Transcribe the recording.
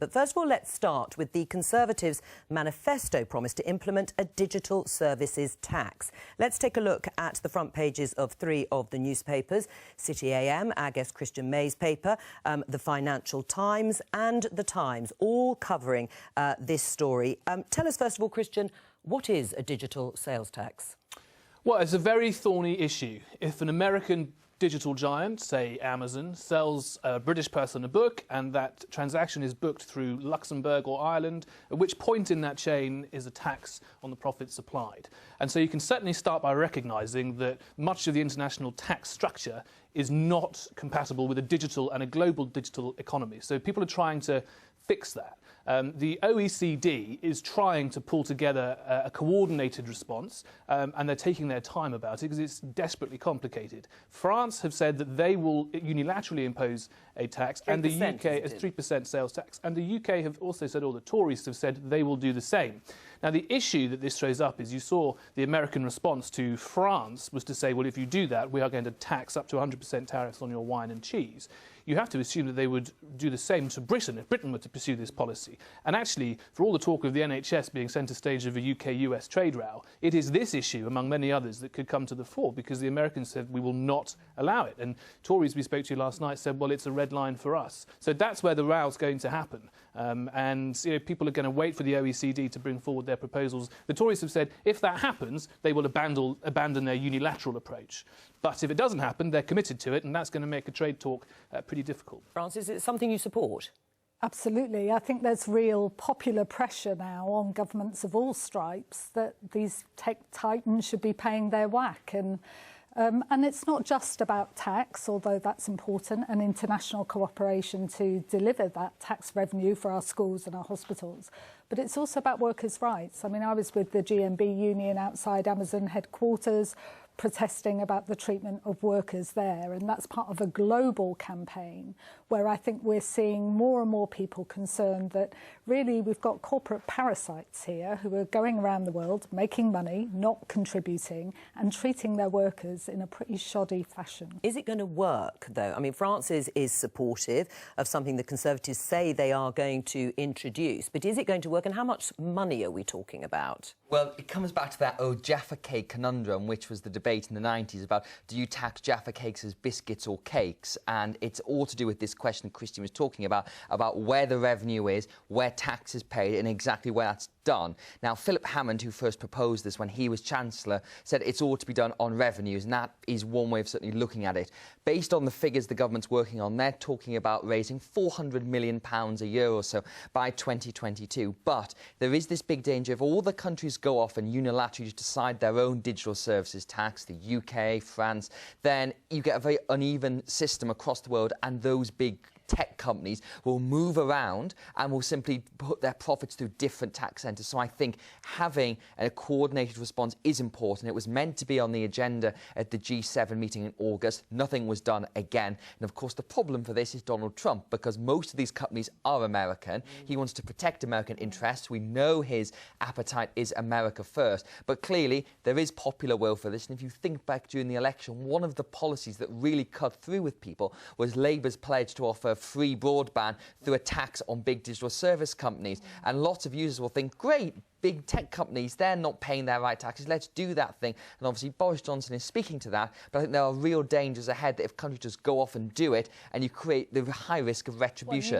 But first of all, let's start with the Conservatives' manifesto promise to implement a digital services tax. Let's take a look at the front pages of 3 of the newspapers: CityAM, our guest Christian May's paper, the Financial Times and the Times, all covering this story. Tell us, first of all, Christian, what is a digital sales tax? Well, it's a very thorny issue. If an American digital giant, say Amazon, sells a British person a book and that transaction is booked through Luxembourg or Ireland, at which point in that chain is a tax on the profits applied. And so you can certainly start by recognising that much of the international tax structure is not compatible with a digital and a global digital economy. So people are trying to fix that. The OECD is trying to pull together a coordinated response, and they're taking their time about it because it's desperately complicated. France have said that they will unilaterally impose a tax, and the UK is 3% sales tax, and the UK have also said, or the Tories have said, they will do the same. Now, the issue that this throws up is you saw the American response to France was to say, well, if you do that, we are going to tax up to 100% tariffs on your wine and cheese. You have to assume that they would do the same to Britain if Britain were to pursue this policy. And actually, for all the talk of the NHS being centre stage of a UK-US trade row, it is this issue, among many others, that could come to the fore, because the Americans said we will not allow it. And Tories we spoke to last night said, well, it's a red line for us. So that's where the row's going to happen. And people are going to wait for the OECD to bring forward their proposals. The Tories have said if that happens, they will abandon their unilateral approach. But if it doesn't happen, they're committed to it, and that's going to make a trade talk pretty difficult. Francis, is it something you support? Absolutely. I think there's real popular pressure now on governments of all stripes that these tech titans should be paying their whack. And it's not just about tax, although that's important, and international cooperation to deliver that tax revenue for our schools and our hospitals. But it's also about workers' rights. I mean, I was with the GMB union outside Amazon headquarters, protesting about the treatment of workers there, and that's part of a global campaign where I think we're seeing more and more people concerned that really we've got corporate parasites here who are going around the world making money, not contributing, and treating their workers in a pretty shoddy fashion. Is it going to work, though? I mean, France is supportive of something the Conservatives say they are going to introduce, but is it going to work, and how much money are we talking about? Well, it comes back to that old Jaffa cake conundrum, which was the debate in the 90s about do you tax Jaffa cakes as biscuits or cakes? And it's all to do with this question Christian was talking about where the revenue is, where tax is paid, and exactly where that's done. Now, Philip Hammond, who first proposed this when he was Chancellor, said it's all to be done on revenues, and that is one way of certainly looking at it. Based on the figures the government's working on, they're talking about raising £400 million a year or so by 2022. But there is this big danger if all the countries go off and unilaterally decide their own digital services tax, the UK, France, then you get a very uneven system across the world, and those big tech companies will move around and will simply put their profits through different tax centres. So I think having a coordinated response is important. It was meant to be on the agenda at the G7 meeting in August. Nothing was done again. And of course, the problem for this is Donald Trump, because most of these companies are American. He wants to protect American interests. We know his appetite is America first. But clearly, there is popular will for this. And if you think back during the election, one of the policies that really cut through with people was Labour's pledge to offer free broadband through a tax on big digital service companies. And lots of users will think, great, big tech companies, they're not paying their right taxes, let's do that thing. And obviously Boris Johnson is speaking to that, but I think there are real dangers ahead that if countries just go off and do it, and you create the high risk of retribution.